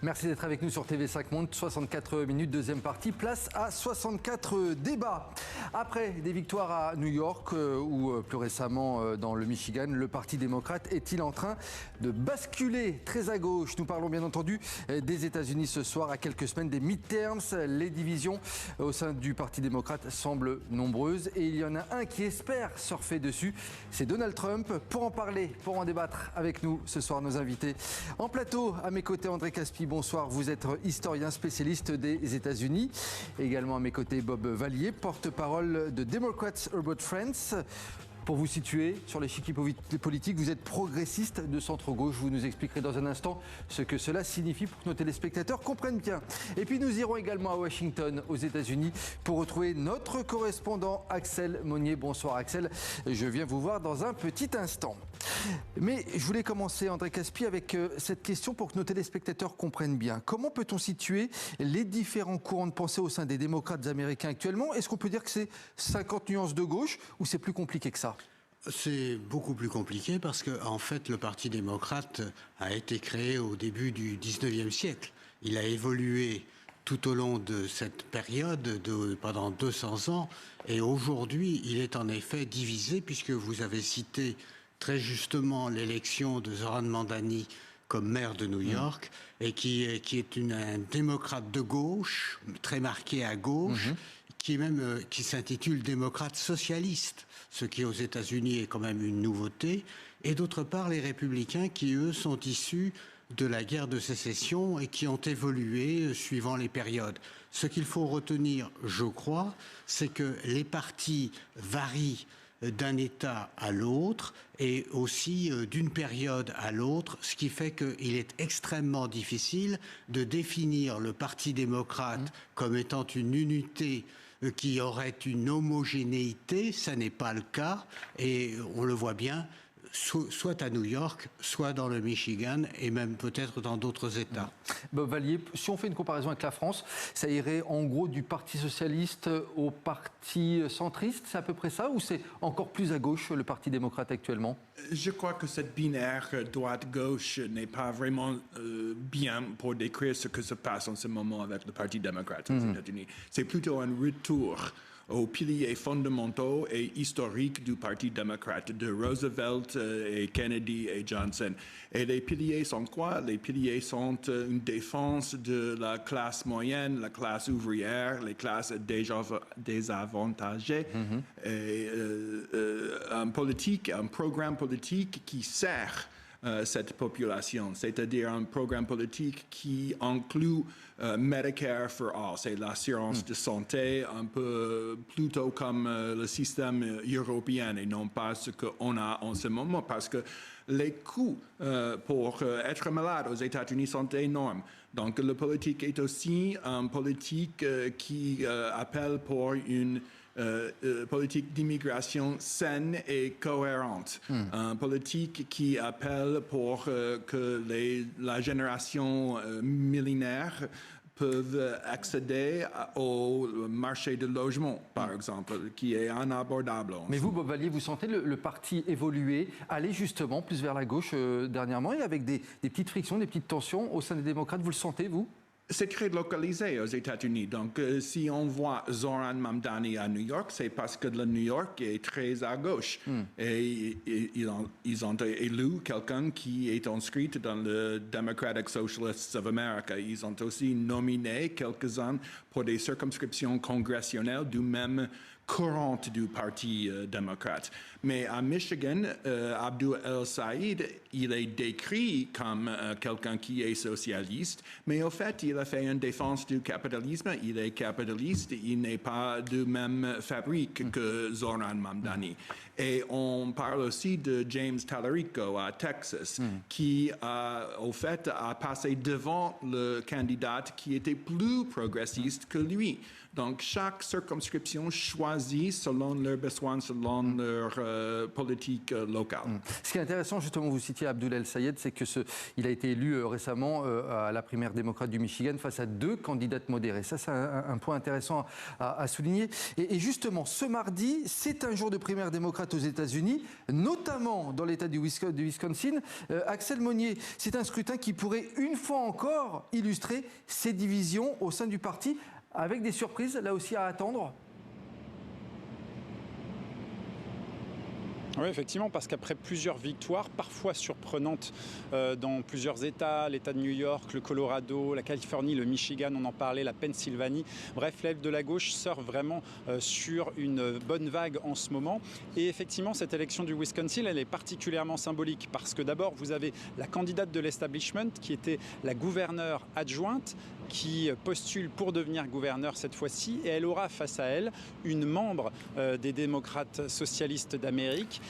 Merci d'être avec nous sur TV5 Monde. 64 minutes, deuxième partie. Place à 64 débats. Après des victoires à New York ou plus récemment dans le Michigan, le Parti démocrate est-il en train de basculer très à gauche? Nous parlons bien entendu des États-Unis ce soir, à quelques semaines des midterms. Les divisions au sein du Parti démocrate semblent nombreuses et il y en a un qui espère surfer dessus. C'est Donald Trump. Pour en parler, pour en débattre avec nous ce soir, nos invités en plateau, à mes côtés, André Caspi, bonsoir. Vous êtes historien spécialiste des États-Unis. Également à mes côtés, Bob Vallier, porte-parole de Democrats About Friends. Pour vous situer sur l'échiquier politique, vous êtes progressiste de centre-gauche. Vous nous expliquerez dans un instant ce que cela signifie pour que nos téléspectateurs comprennent bien. Et puis nous irons également à Washington, aux États-Unis, pour retrouver notre correspondant Axel Monnier. Bonsoir Axel, je viens vous voir dans un petit instant. Mais je voulais commencer, André Caspi, avec cette question pour que nos téléspectateurs comprennent bien. Comment peut-on situer les différents courants de pensée au sein des démocrates américains actuellement? Est-ce qu'on peut dire que c'est 50 nuances de gauche ou c'est plus compliqué que ça? C'est beaucoup plus compliqué parce que, en fait, le Parti démocrate a été créé au début du 19e siècle. Il a évolué tout au long de cette période, pendant 200 ans, et aujourd'hui, il est en effet divisé, puisque vous avez cité très justement l'élection de Zoran Mandani comme maire de New York, et qui est un démocrate de gauche, très marqué à gauche, qui s'intitule démocrate socialiste, ce qui aux États-Unis est quand même une nouveauté, et d'autre part les républicains qui, eux, sont issus de la guerre de sécession et qui ont évolué suivant les périodes. Ce qu'il faut retenir, je crois, c'est que les partis varient d'un État à l'autre et aussi d'une période à l'autre, ce qui fait qu'il est extrêmement difficile de définir le Parti démocrate comme étant une unité qui aurait une homogénéité. Ça n'est pas le cas et on le voit bien, soit à New York, soit dans le Michigan et même peut-être dans d'autres États. Bob Vallier, si on fait une comparaison avec la France, ça irait en gros du Parti socialiste au Parti centriste, c'est à peu près ça, ou c'est encore plus à gauche le Parti démocrate actuellement? Je crois que cette binaire droite-gauche n'est pas vraiment bien pour décrire ce que se passe en ce moment avec le Parti démocrate aux États-Unis. C'est plutôt un retour aux piliers fondamentaux et historiques du Parti démocrate, de Roosevelt et Kennedy et Johnson. Et les piliers sont quoi? Les piliers sont une défense de la classe moyenne, la classe ouvrière, les classes désavantagées, et un programme politique qui sert cette population, c'est-à-dire un programme politique qui inclut Medicare for All, c'est l'assurance de santé, un peu plutôt comme le système européen et non pas ce qu'on a en ce moment, parce que les coûts pour être malade aux États-Unis sont énormes. Donc le politique est aussi une politique qui appelle pour une politique d'immigration saine et cohérente. Une politique qui appelle pour que la génération millénaire peuvent accéder au marché de logement, par exemple, qui est inabordable. Mais vous, Bob Vallier, vous sentez le parti évoluer, aller justement plus vers la gauche dernièrement, et avec des petites frictions, des petites tensions au sein des démocrates, vous le sentez, vous? C'est très localisé aux États-Unis. Donc, si on voit Zoran Mamdani à New York, c'est parce que le New York est très à gauche. Et ils ont élu quelqu'un qui est inscrit dans le Democratic Socialists of America. Ils ont aussi nominé quelques-uns pour des circonscriptions congressionnelles du même courant du Parti démocrate. Mais à Michigan, Abdul El-Saïd, il est décrit comme quelqu'un qui est socialiste, mais au fait, il a fait une défense du capitalisme. Il est capitaliste, il n'est pas de même fabrique que Zoran Mamdani. Et on parle aussi de James Talarico à Texas, qui, au fait, a passé devant le candidat qui était plus progressiste que lui. Donc, chaque circonscription choisit choisis selon leurs besoins, selon leur politique locale. Ce qui est intéressant, justement, vous citiez Abdoul El-Sayed, c'est qu'il a été élu récemment à la primaire démocrate du Michigan face à 2 candidates modérées. Ça, c'est un point intéressant à souligner. Et justement, ce mardi, c'est un jour de primaire démocrate aux États-Unis, notamment dans l'État du Wisconsin. Axel Monnier, c'est un scrutin qui pourrait une fois encore illustrer ces divisions au sein du parti, avec des surprises là aussi à attendre. Oui, effectivement, parce qu'après plusieurs victoires, parfois surprenantes dans plusieurs États, l'État de New York, le Colorado, la Californie, le Michigan, on en parlait, la Pennsylvanie, bref, l'aile de la gauche sort vraiment sur une bonne vague en ce moment. Et effectivement, cette élection du Wisconsin, elle est particulièrement symbolique parce que d'abord, vous avez la candidate de l'establishment qui était la gouverneure adjointe, qui postule pour devenir gouverneur cette fois-ci, et elle aura face à elle une membre des démocrates socialistes d'Amérique,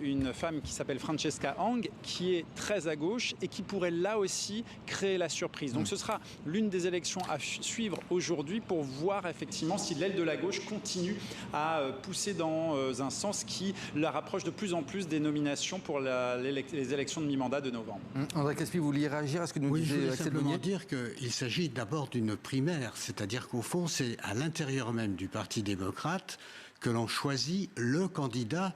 une femme qui s'appelle Francesca Hang, qui est très à gauche et qui pourrait là aussi créer la surprise. Donc ce sera l'une des élections à suivre aujourd'hui pour voir effectivement si l'aile de la gauche continue à pousser dans un sens qui la rapproche de plus en plus des nominations pour les élections de mi-mandat de novembre. André Caspi, vous vouliez réagir à ce que nous disait Axel Monnier ? Je voulais simplement dire qu'il s'agit d'abord d'une primaire, c'est-à-dire qu'au fond, c'est à l'intérieur même du Parti démocrate que l'on choisit le candidat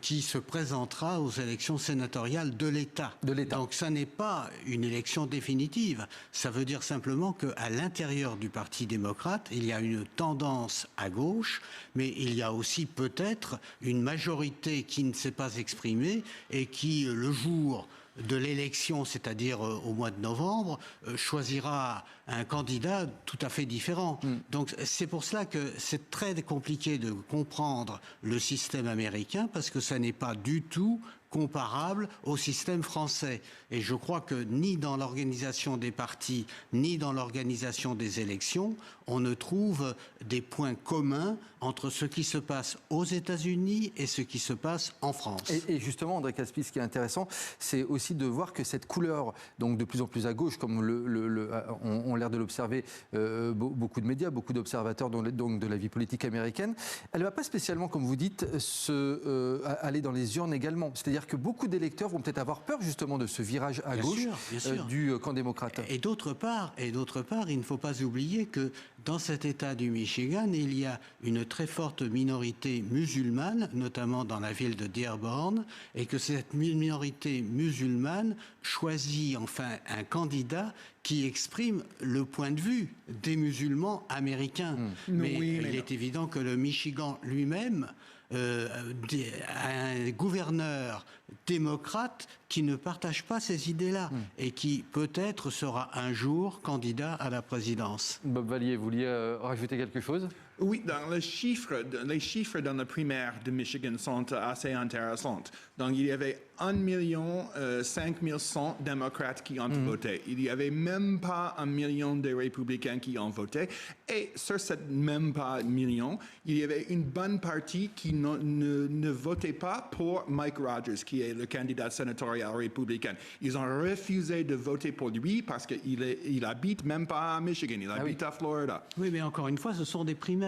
qui se présentera aux élections sénatoriales de l'État. Donc ça n'est pas une élection définitive. Ça veut dire simplement qu'à l'intérieur du Parti démocrate, il y a une tendance à gauche, mais il y a aussi peut-être une majorité qui ne s'est pas exprimée et qui, le jour de l'élection, c'est-à-dire au mois de novembre, choisira un candidat tout à fait différent. Donc c'est pour cela que c'est très compliqué de comprendre le système américain, parce que ça n'est pas du tout comparable au système français. Et je crois que ni dans l'organisation des partis, ni dans l'organisation des élections, on ne trouve des points communs entre ce qui se passe aux États-Unis et ce qui se passe en France. Et justement, André Caspi, ce qui est intéressant, c'est aussi de voir que cette couleur, donc de plus en plus à gauche, comme ont l'air de l'observer beaucoup de médias, beaucoup d'observateurs donc de la vie politique américaine, elle ne va pas spécialement, comme vous dites, aller dans les urnes également. C'est-à-dire que beaucoup d'électeurs vont peut-être avoir peur justement de ce virage à gauche du camp démocrate. Et d'autre part, il ne faut pas oublier que dans cet État du Michigan, il y a une très forte minorité musulmane, notamment dans la ville de Dearborn, et que cette minorité musulmane choisit enfin un candidat qui exprime le point de vue des musulmans américains. Mais il est évident que le Michigan lui-même un gouverneur démocrate qui ne partage pas ces idées-là et qui peut-être sera un jour candidat à la présidence. Bob Vallier, vous vouliez rajouter quelque chose ? Oui, dans les chiffres dans la primaire de Michigan sont assez intéressants. Donc, il y avait 1 500 000 démocrates qui ont voté. Il n'y avait même pas 1 million de républicains qui ont voté. Et sur cette même pas million, il y avait une bonne partie qui ne votait pas pour Mike Rogers, qui est le candidat sénatorial républicain. Ils ont refusé de voter pour lui parce qu'il habite même pas à Michigan, il habite à Florida. Oui, mais encore une fois, ce sont des primaires.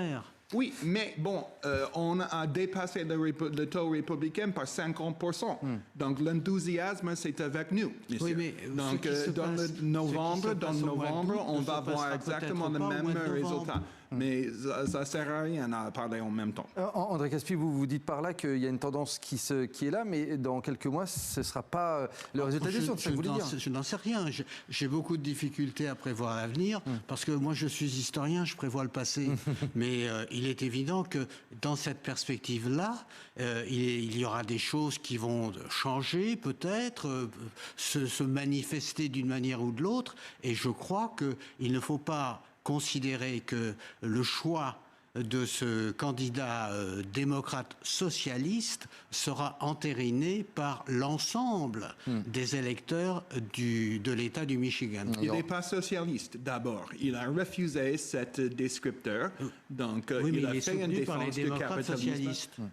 Oui, mais bon, on a dépassé le taux républicain par 50%. Donc l'enthousiasme, c'est avec nous. Oui, mais donc dans novembre, on va voir exactement le même résultat. Mais ça ne sert à rien à parler en même temps. André Caspi, vous dites par là qu'il y a une tendance qui est là, mais dans quelques mois, ce ne sera pas le résultat des choses, c'est ce que vous voulez dire. Je n'en sais rien. J'ai beaucoup de difficultés à prévoir l'avenir, parce que moi, je suis historien, je prévois le passé. Mais il est évident que dans cette perspective-là, il y aura des choses qui vont changer, peut-être, se manifester d'une manière ou de l'autre. Et je crois qu'il ne faut pas considérer que le choix de ce candidat démocrate socialiste sera entériné par l'ensemble des électeurs de l'État du Michigan. Il n'est pas socialiste d'abord. Il a refusé cet descripteur. Donc, il a fait une défense du capitalisme.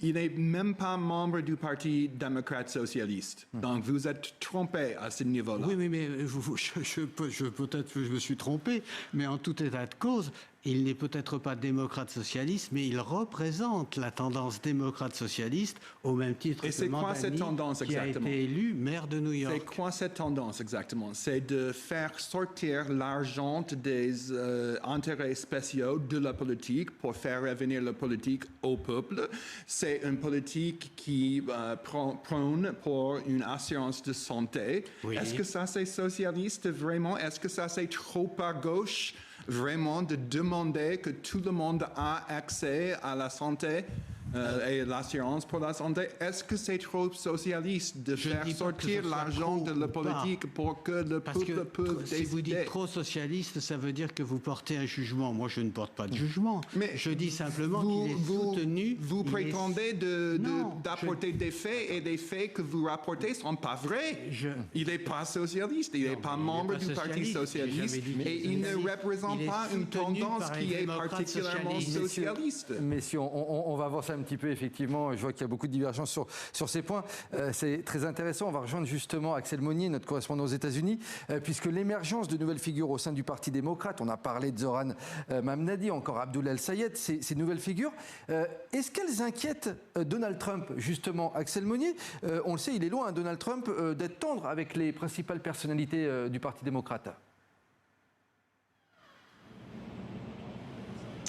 Il n'est même pas membre du Parti démocrate socialiste. Donc, vous êtes trompé à ce niveau-là. Oui, mais peut-être que je me suis trompé, mais en tout état de cause, il n'est peut-être pas démocrate-socialiste, mais il représente la tendance démocrate-socialiste au même titre que Mamdani, qui a été élu maire de New York. C'est quoi cette tendance exactement? C'est de faire sortir l'argent des intérêts spéciaux de la politique pour faire revenir la politique au peuple. C'est une politique qui prône pour une assurance de santé. Oui. Est-ce que ça c'est socialiste vraiment? Est-ce que ça c'est trop à gauche? Vraiment de demander que tout le monde a accès à la santé et l'assurance pour la santé. Est-ce que c'est trop socialiste de faire sortir l'argent de la politique pour que le peuple puisse décider? Si vous dites trop socialiste, ça veut dire que vous portez un jugement. Moi, je ne porte pas de jugement. Mais je dis simplement qu'il est soutenu. Vous prétendez d'apporter des faits et des faits que vous rapportez ne sont pas vrais. Il n'est pas socialiste, il n'est pas membre du Parti socialiste et il ne représente pas une tendance qui est particulièrement socialiste. Messieurs, on va avancer un petit peu, effectivement. Je vois qu'il y a beaucoup de divergences sur ces points. C'est très intéressant. On va rejoindre justement Axel Monnier, notre correspondant aux États-Unis, puisque l'émergence de nouvelles figures au sein du Parti démocrate, on a parlé de Zoran Mamdani, encore Abdoul El-Sayed, ces nouvelles figures, est-ce qu'elles inquiètent Donald Trump, justement? Axel Monnier, on le sait, il est loin, Donald Trump, d'être tendre avec les principales personnalités du Parti démocrate.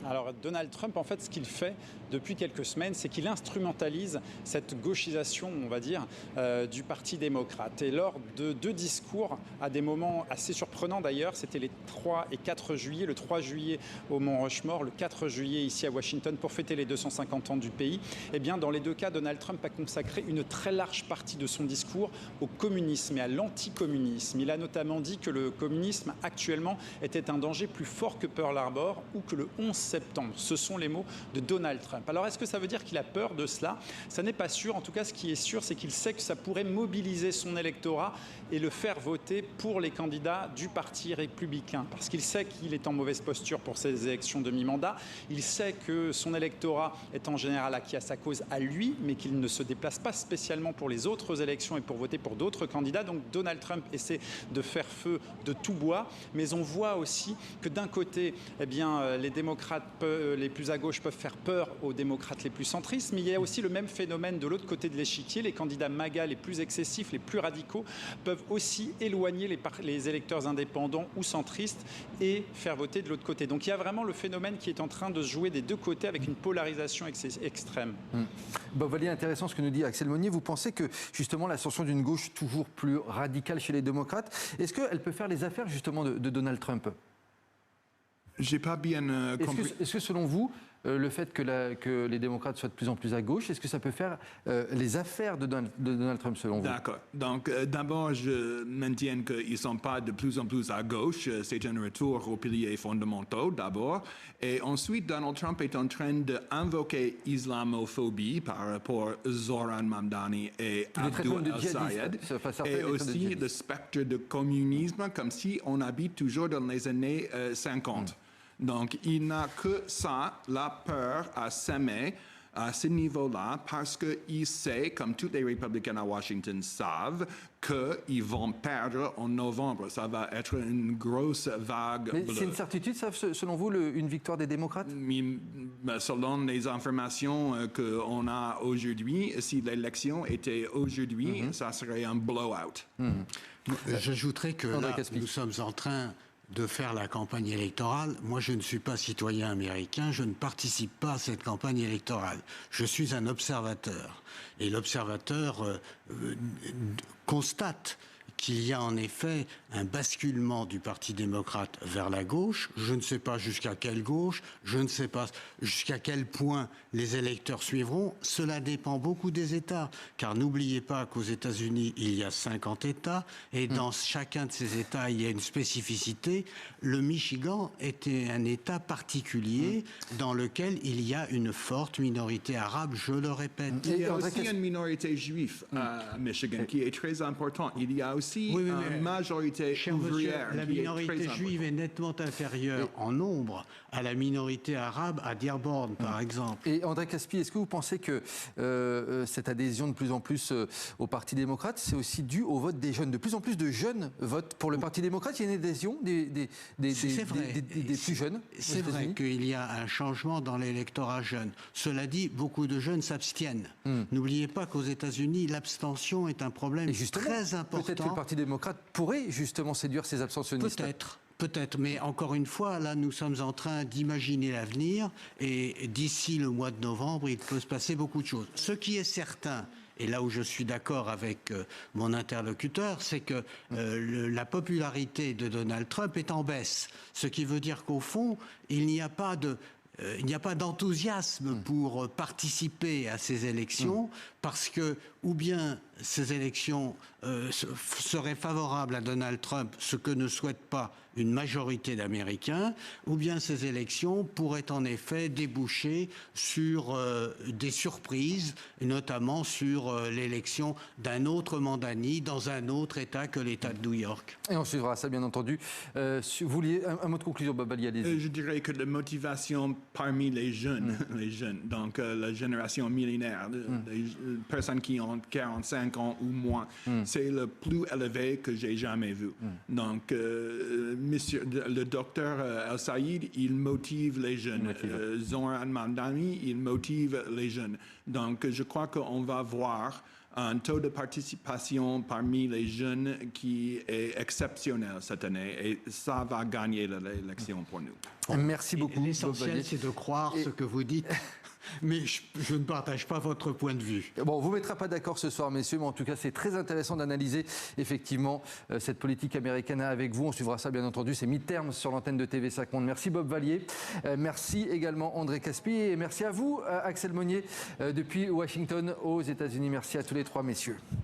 Alors Donald Trump, en fait, ce qu'il fait depuis quelques semaines, c'est qu'il instrumentalise cette gauchisation, on va dire, du Parti démocrate. Et lors de deux discours, à des moments assez surprenants d'ailleurs, c'était les 3 et 4 juillet, le 3 juillet au Mont-Rushmore, le 4 juillet ici à Washington pour fêter les 250 ans du pays. Eh bien, dans les deux cas, Donald Trump a consacré une très large partie de son discours au communisme et à l'anticommunisme. Il a notamment dit que le communisme actuellement était un danger plus fort que Pearl Harbor ou que le 11 septembre. Ce sont les mots de Donald Trump. Alors, est-ce que ça veut dire qu'il a peur de cela? Ça n'est pas sûr. En tout cas, ce qui est sûr, c'est qu'il sait que ça pourrait mobiliser son électorat et le faire voter pour les candidats du Parti républicain. Parce qu'il sait qu'il est en mauvaise posture pour ces élections de mi-mandat. Il sait que son électorat est en général acquis à sa cause à lui, mais qu'il ne se déplace pas spécialement pour les autres élections et pour voter pour d'autres candidats. Donc, Donald Trump essaie de faire feu de tout bois. Mais on voit aussi que d'un côté, eh bien, les démocrates les plus à gauche peuvent faire peur aux démocrates les plus centristes, mais il y a aussi le même phénomène de l'autre côté de l'échiquier. Les candidats MAGA les plus excessifs, les plus radicaux, peuvent aussi éloigner les électeurs indépendants ou centristes et faire voter de l'autre côté. Donc il y a vraiment le phénomène qui est en train de se jouer des deux côtés avec une polarisation extrême. Bon, voilà, intéressant ce que nous dit Axel Monnier. Vous pensez que justement l'ascension d'une gauche toujours plus radicale chez les démocrates, est-ce qu'elle peut faire les affaires justement de Donald Trump? J'ai pas bien compris. Est-ce que selon vous, le fait que les démocrates soient de plus en plus à gauche, est-ce que ça peut faire les affaires de Donald Trump selon vous? D'accord. Donc d'abord, je maintiens qu'ils ne sont pas de plus en plus à gauche. C'est un retour aux piliers fondamentaux d'abord. Et ensuite, Donald Trump est en train d'invoquer l'islamophobie par rapport à Zoran Mamdani et Abdoul El-Sayed. Et aussi le spectre de communisme, comme si on habite toujours dans les années 50. Donc, il n'a que ça, la peur à s'aimer à ce niveau-là, parce qu'il sait, comme tous les républicains à Washington savent, qu'ils vont perdre en novembre. Ça va être une grosse vague bleue. C'est une certitude, ça, selon vous, une victoire des démocrates? Selon les informations qu'on a aujourd'hui, si l'élection était aujourd'hui, ça serait un blowout. J'ajouterais que là, nous sommes en train de faire la campagne électorale. Moi, je ne suis pas citoyen américain, je ne participe pas à cette campagne électorale. Je suis un observateur. Et l'observateur constate qu'il y a en effet un basculement du Parti démocrate vers la gauche. Je ne sais pas jusqu'à quelle gauche, je ne sais pas jusqu'à quel point les électeurs suivront. Cela dépend beaucoup des États, car n'oubliez pas qu'aux États-Unis, il y a 50 États, et dans chacun de ces États, il y a une spécificité. Le Michigan était un État particulier dans lequel il y a une forte minorité arabe, je le répète. Il y a aussi une minorité juive à Michigan qui est très importante. Il y a aussi Oui, une majorité cher ouvrière. monsieur, la qui est minorité très juive est nettement inférieure en nombre à la minorité arabe à Dearborn, par exemple. Et André Caspi, est-ce que vous pensez que cette adhésion de plus en plus au Parti démocrate, c'est aussi dû au vote des jeunes? De plus en plus de jeunes votent pour le Parti démocrate. Il y a une adhésion des plus jeunes. C'est vrai qu'il y a un changement dans l'électorat jeune. Cela dit, beaucoup de jeunes s'abstiennent. N'oubliez pas qu'aux États-Unis, l'abstention est un problème très important. Peut-être que le Parti démocrate pourrait justement séduire ces abstentionnistes. Peut-être, mais encore une fois, là, nous sommes en train d'imaginer l'avenir et d'ici le mois de novembre, il peut se passer beaucoup de choses. Ce qui est certain, et là où je suis d'accord avec mon interlocuteur, c'est que la popularité de Donald Trump est en baisse. Ce qui veut dire qu'au fond, il n'y a pas d'enthousiasme pour participer à ces élections parce que ou bien ces élections seraient favorables à Donald Trump, ce que ne souhaite pas une majorité d'Américains, ou bien ces élections pourraient en effet déboucher sur des surprises, notamment sur l'élection d'un autre mandani dans un autre État que l'État de New York. Et on suivra ça, bien entendu. Vous vouliez un mot de conclusion, Bob Vallier, allez-y. Je dirais que la motivation parmi les jeunes, donc la génération millénaire, les personnes qui ont 45 ans ou moins, c'est le plus élevé que j'ai jamais vu. Donc, le docteur El-Saïd, il motive les jeunes. Zoran Mamdani, il motive les jeunes. Donc, je crois qu'on va voir un taux de participation parmi les jeunes qui est exceptionnel cette année et ça va gagner l'élection pour nous. Merci beaucoup. L'essentiel, c'est de croire ce que vous dites. Mais je ne partage pas votre point de vue. Bon, on ne vous mettra pas d'accord ce soir, messieurs, mais en tout cas, c'est très intéressant d'analyser effectivement cette politique américaine avec vous. On suivra ça, bien entendu. C'est mi-terme sur l'antenne de TV5 Monde. Merci Bob Vallier. Merci également André Caspi. Et merci à vous, Axel Monnier, depuis Washington, aux États-Unis. Merci à tous les trois, messieurs.